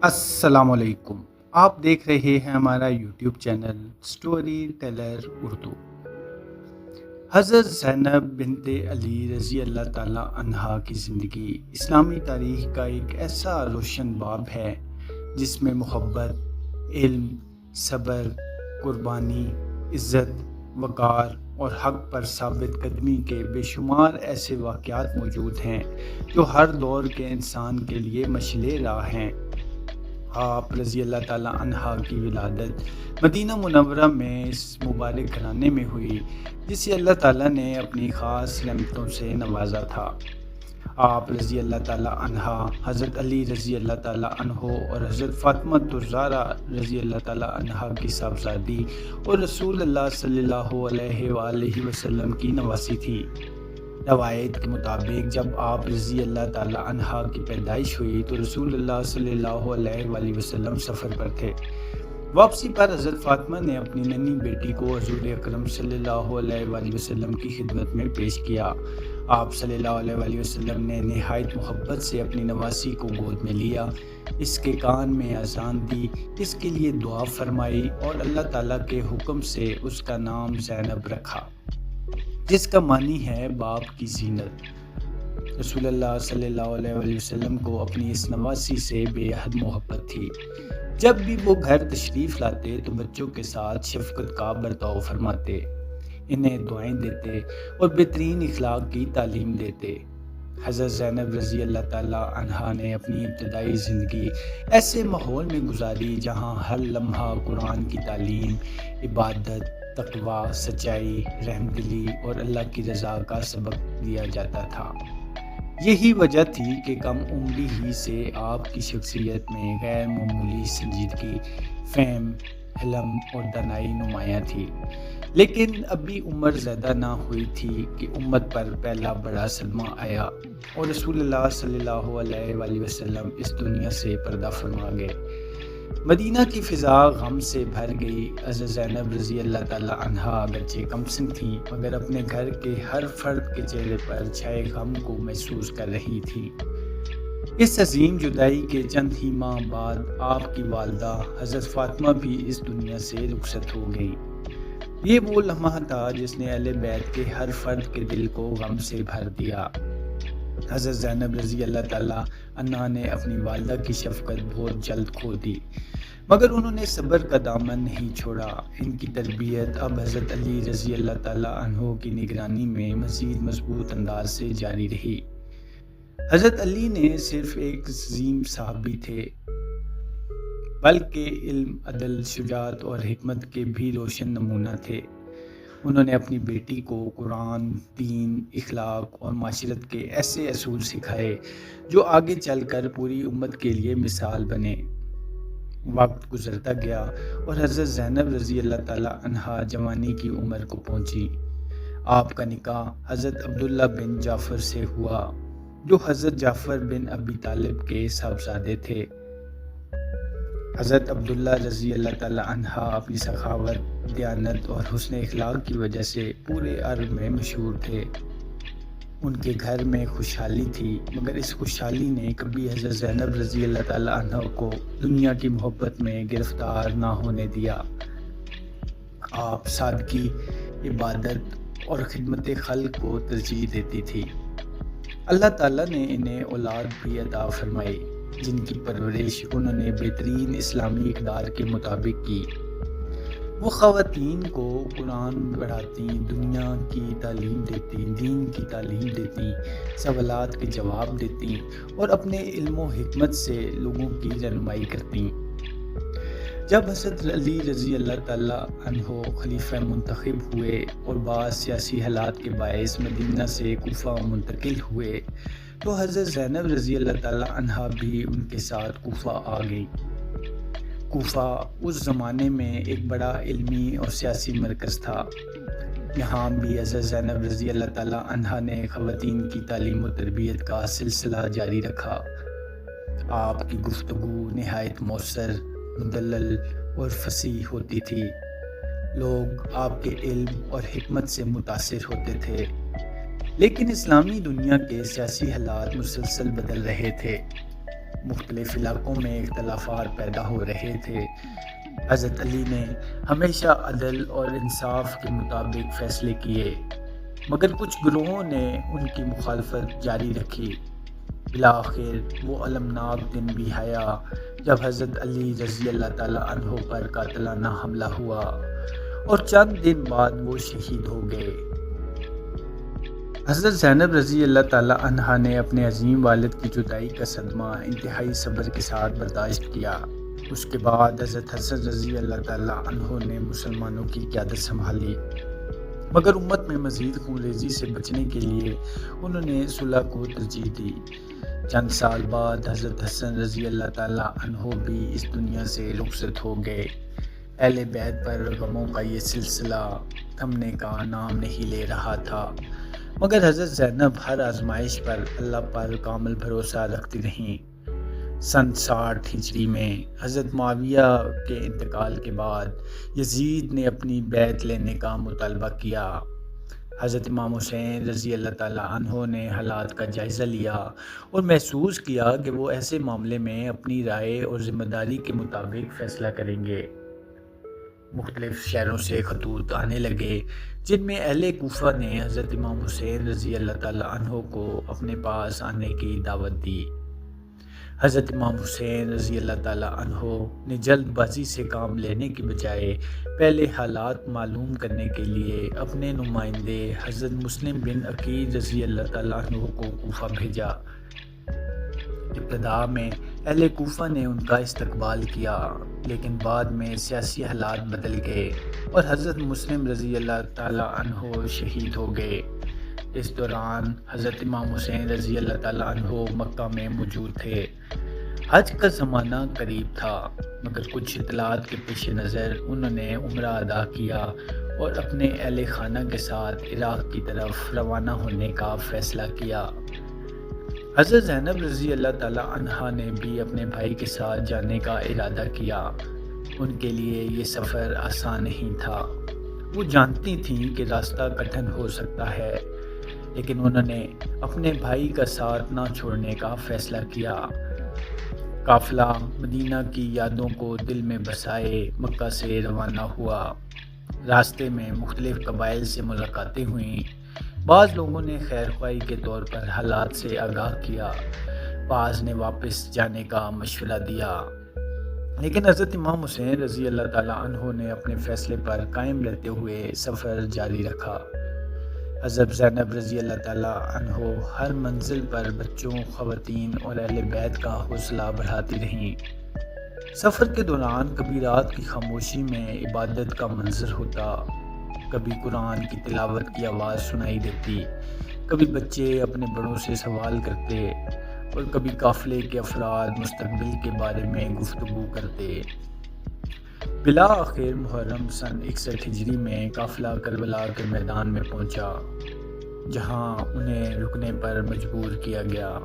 السلام علیکم۔ آپ دیکھ رہے ہیں ہمارا YouTube channel storyteller Urdu. حضرت زینب بنت علی رضی اللہ تعالیٰ عنہا کی زندگی اسلامی تاریخ کا ایک ایسا روشن باب ہے جس میں محبت، علم، صبر، قربانی، عزت، وقار اور حق پر ثابت قدمی کے بے شمار ایسے واقعات موجود ہیں جو ہر دور کے انسان کے لیے مشعل راہ ہیں۔ آپ رضی اللہ تعالیٰ عنہا کی ولادت مدینہ منورہ میں اس مبارک گھرانے میں ہوئی جسے اللہ تعالیٰ نے اپنی خاص نعمتوں سے نوازا تھا۔ آپ رضی اللہ تعالیٰ عنہا حضرت علی رضی اللہ تعالیٰ عنہ اور حضرت فاطمہ الزہرا رضی اللہ تعالیٰ عنہا کی صاحبزادی اور رسول اللہ صلی اللہ علیہ وآلہ وسلم کی نواسی تھی۔ روایت کے مطابق جب آپ رضی اللہ تعالیٰ عنہا کی پیدائش ہوئی تو رسول اللہ صلی اللہ علیہ وآلہ وسلم سفر پر تھے۔ واپسی پر حضرت فاطمہ نے اپنی ننھی بیٹی کو حضور اکرم صلی اللہ علیہ وآلہ وسلم کی خدمت میں پیش کیا۔ آپ صلی اللہ علیہ وآلہ وسلم نے نہایت محبت سے اپنی نواسی کو گود میں لیا، اس کے کان میں اذان دی، اس کے لیے دعا فرمائی اور اللہ تعالیٰ کے حکم سے اس کا نام زینب رکھا، جس کا معنی ہے باپ کی زینت۔ رسول اللہ صلی اللہ علیہ وآلہ وسلم کو اپنی اس نواسی سے بے حد محبت تھی۔ جب بھی وہ گھر تشریف لاتے تو بچوں کے ساتھ شفقت کا برتاؤ فرماتے، انہیں دعائیں دیتے اور بہترین اخلاق کی تعلیم دیتے۔ حضرت زینب رضی اللہ تعالیٰ عنہا نے اپنی ابتدائی زندگی ایسے ماحول میں گزاری جہاں ہر لمحہ قرآن کی تعلیم، عبادت، تقوی، سچائی، رحم دلی اور اللہ کی رضا کا سبق دیا جاتا تھا۔ یہی وجہ تھی کہ کم عمری ہی سے آپ کی شخصیت میں غیر معمولی سنجیدگی، فہم، حلم اور دانائی نمایاں تھی۔ لیکن ابھی عمر زیادہ نہ ہوئی تھی کہ امت پر پہلا بڑا صدمہ آیا اور رسول اللہ صلی اللہ علیہ وآلہ وسلم اس دنیا سے پردہ فرما گئے۔ مدینہ کی فضا غم سے بھر گئی۔ حضرت زینب رضی اللہ تعالیٰ عنہا اگرچہ کم سن تھیں مگر اپنے گھر کے ہر فرد کے چہرے پر چھائے غم کو محسوس کر رہی تھی۔ اس عظیم جدائی کے چند ہی ماہ بعد آپ کی والدہ حضرت فاطمہ بھی اس دنیا سے رخصت ہو گئی۔ یہ وہ لمحہ تھا جس نے اہل بیت کے ہر فرد کے دل کو غم سے بھر دیا۔ حضرت زینب رضی اللہ تعالیٰ عنہا نے اپنی والدہ کی شفقت بہت جلد کھو دی، مگر انہوں نے صبر کا دامن نہیں چھوڑا۔ ان کی تربیت اب حضرت علی رضی اللہ تعالیٰ عنہ کی نگرانی میں مزید مضبوط انداز سے جاری رہی۔ حضرت علی نے صرف ایک عظیم صحابی تھے بلکہ علم، عدل، شجاعت اور حکمت کے بھی روشن نمونہ تھے۔ انہوں نے اپنی بیٹی کو قرآن، دین، اخلاق اور معاشرت کے ایسے اصول سکھائے جو آگے چل کر پوری امت کے لیے مثال بنے۔ وقت گزرتا گیا اور حضرت زینب رضی اللہ تعالیٰ عنہا جوانی کی عمر کو پہنچی۔ آپ کا نکاح حضرت عبداللہ بن جعفر سے ہوا جو حضرت جعفر بن ابی طالب کے صاحبزادے تھے۔ حضرت عبداللہ رضی اللہ تعالیٰ عنہ اپنی سخاوت، دیانت اور حسن اخلاق کی وجہ سے پورے عرب میں مشہور تھے۔ ان کے گھر میں خوشحالی تھی مگر اس خوشحالی نے کبھی حضرت زینب رضی اللہ تعالیٰ عنہ کو دنیا کی محبت میں گرفتار نہ ہونے دیا۔ آپ سادگی، عبادت اور خدمت خلق کو ترجیح دیتی تھی۔ اللہ تعالیٰ نے انہیں اولاد بھی عطا فرمائی جن کی پرورش انہوں نے بہترین اسلامی اقدار کے مطابق کی۔ وہ خواتین کو قرآن پڑھاتی، دنیا کی تعلیم دیتی، دین کی تعلیم دیتی، سوالات کے جواب دیتی اور اپنے علم و حکمت سے لوگوں کی رہنمائی کرتی۔ جب حضرت علی رضی اللہ تعالیٰ عنہ خلیفہ منتخب ہوئے اور بعض سیاسی حالات کے باعث مدینہ سے کوفہ منتقل ہوئے تو حضرت زینب رضی اللہ تعالیٰ عنہا بھی ان کے ساتھ کوفہ آ گئی۔ کوفہ اس زمانے میں ایک بڑا علمی اور سیاسی مرکز تھا۔ یہاں بھی حضرت زینب رضی اللہ تعالیٰ عنہا نے خواتین کی تعلیم و تربیت کا سلسلہ جاری رکھا۔ آپ کی گفتگو نہایت مؤثر، مدلل اور فصیح ہوتی تھی۔ لوگ آپ کے علم اور حکمت سے متاثر ہوتے تھے۔ لیکن اسلامی دنیا کے سیاسی حالات مسلسل بدل رہے تھے۔ مختلف علاقوں میں اختلافات پیدا ہو رہے تھے۔ حضرت علی نے ہمیشہ عدل اور انصاف کے مطابق فیصلے کیے، مگر کچھ گروہوں نے ان کی مخالفت جاری رکھی۔ بالآخر وہ المناک دن بھی آیا جب حضرت علی رضی اللہ تعالیٰ عنہ پر قاتلانہ حملہ ہوا اور چند دن بعد وہ شہید ہو گئے۔ حضرت زینب رضی اللہ تعالیٰ عنہا نے اپنے عظیم والد کی جدائی کا صدمہ انتہائی صبر کے ساتھ برداشت کیا۔ اس کے بعد حضرت حسن رضی اللہ تعالیٰ عنہ نے مسلمانوں کی قیادت سنبھالی، مگر امت میں مزید خون ریزی سے بچنے کے لیے انہوں نے صلح کو ترجیح دی۔ چند سال بعد حضرت حسن رضی اللہ تعالیٰ عنہ بھی اس دنیا سے رخصت ہو گئے۔ اہل بیت پر غموں کا یہ سلسلہ تھمنے کا نام نہیں لے رہا تھا، مگر حضرت زینب ہر آزمائش پر اللہ پر کامل بھروسہ رکھتی رہیں۔ سن 60 ہجری میں حضرت معاویہ کے انتقال کے بعد یزید نے اپنی بیعت لینے کا مطالبہ کیا۔ حضرت امام حسین رضی اللہ تعالیٰ عنہ نے حالات کا جائزہ لیا اور محسوس کیا کہ وہ ایسے معاملے میں اپنی رائے اور ذمہ داری کے مطابق فیصلہ کریں گے۔ مختلف شہروں سے خطوط آنے لگے جن میں اہل کوفہ نے حضرت امام حسین رضی اللہ تعالیٰ عنہ کو اپنے پاس آنے کی دعوت دی۔ حضرت امام حسین رضی اللہ تعالیٰ عنہ نے جلد بازی سے کام لینے کی بجائے پہلے حالات معلوم کرنے کے لیے اپنے نمائندے حضرت مسلم بن عقیل رضی اللہ تعالیٰ عنہ کو کوفہ بھیجا۔ ابتدا میں اہل کوفہ نے ان کا استقبال کیا، لیکن بعد میں سیاسی حالات بدل گئے اور حضرت مسلم رضی اللہ تعالیٰ عنہ شہید ہو گئے۔ اس دوران حضرت امام حسین رضی اللہ تعالیٰ عنہ مکہ میں موجود تھے۔ حج کا زمانہ قریب تھا، مگر کچھ اطلاعات کے پیش نظر انہوں نے عمرہ ادا کیا اور اپنے اہل خانہ کے ساتھ عراق کی طرف روانہ ہونے کا فیصلہ کیا۔ حضرت زینب رضی اللہ تعالیٰ عنہا نے بھی اپنے بھائی کے ساتھ جانے کا ارادہ کیا۔ ان کے لیے یہ سفر آسان نہیں تھا۔ وہ جانتی تھیں کہ راستہ کٹھن ہو سکتا ہے، لیکن انہوں نے اپنے بھائی کا ساتھ نہ چھوڑنے کا فیصلہ کیا۔ قافلہ مدینہ کی یادوں کو دل میں بسائے مکہ سے روانہ ہوا۔ راستے میں مختلف قبائل سے ملاقاتیں ہوئیں۔ بعض لوگوں نے خیر خواہی کے طور پر حالات سے آگاہ کیا، بعض نے واپس جانے کا مشورہ دیا، لیکن حضرت امام حسین رضی اللہ تعالیٰ عنہ نے اپنے فیصلے پر قائم رہتے ہوئے سفر جاری رکھا۔ حضرت زینب رضی اللہ تعالیٰ عنہ ہر منزل پر بچوں، خواتین اور اہل بیت کا حوصلہ بڑھاتی رہیں۔ سفر کے دوران کبھی رات کی خاموشی میں عبادت کا منظر ہوتا، کبھی قرآن کی تلاوت کی آواز سنائی دیتی، کبھی بچے اپنے بڑوں سے سوال کرتے اور کبھی قافلے کے افراد مستقبل کے بارے میں گفتگو کرتے۔ بالآخر محرم سن 61 ہجری میں قافلہ کربلا کے میدان میں پہنچا، جہاں انہیں رکنے پر مجبور کیا گیا۔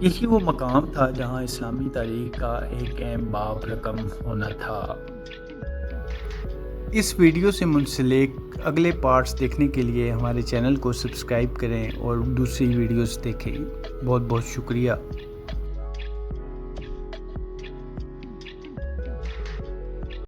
یہی وہ مقام تھا جہاں اسلامی تاریخ کا ایک اہم باب رقم ہونا تھا۔ اس ویڈیو سے منسلک اگلے پارٹس دیکھنے کے لیے ہمارے چینل کو سبسکرائب کریں اور دوسری ویڈیوز دیکھیں۔ بہت بہت شکریہ۔